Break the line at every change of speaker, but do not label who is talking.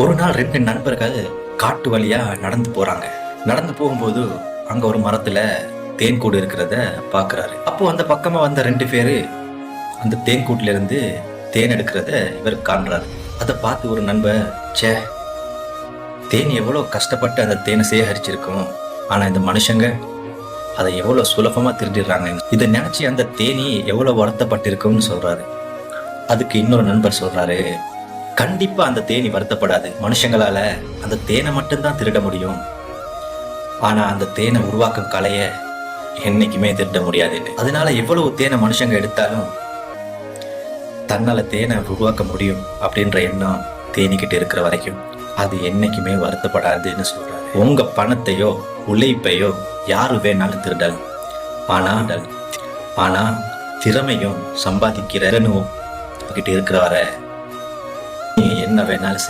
ஒரு நாள் 2 நண்பர்கள் காட்டு வழியா நடந்து போறாங்க. நடந்து போகும்போது அங்க ஒரு மரத்துல தேன் கூடு இருக்கிறத பாக்குறாரு. அப்போ அந்த பக்கமா வந்த 2 பேரு அந்த தேன் கூட்டுல இருந்து தேன் எடுக்கிறத இவர் காண்றாரு. அதை பார்த்து ஒரு நண்பர், ச்சே, தேன் எவ்வளவு கஷ்டப்பட்டு அந்த தேனை சேகரிச்சிருக்கும், ஆனா இந்த மனுஷங்க அதை எவ்வளவு சுலபமா திருடிடுறாங்க. இதை நினைச்சு அந்த தேனி எவ்வளவு வருத்தப்பட்டிருக்கும்னு சொல்றாரு. அதுக்கு இன்னொரு நண்பர் சொல்றாரு, கண்டிப்பா அந்த தேனி வருத்தப்படாது. மனுஷங்களால அந்த தேனை மட்டும்தான் திருட முடியும், ஆனா அந்த தேனை உருவாக்கும் கலைய என்னைக்குமே திருட முடியாதுன்னு. அதனால எவ்வளவு தேனை மனுஷங்க எடுத்தாலும் தன்னால தேனை உருவாக்க முடியும் அப்படின்ற எண்ணம் தேனிக்கிட்ட இருக்கிற வரைக்கும் அது என்னைக்குமே வருத்தப்படாதுன்னு சொல்றாரு. உங்க பணத்தையோ உழைப்பையோ யாரு வேணாலும் திருடலாம், ஆனா திறமையும் சம்பாதிக்கிற கிட்ட இருக்கிற வரை என்ன வேணாலும் செய்ய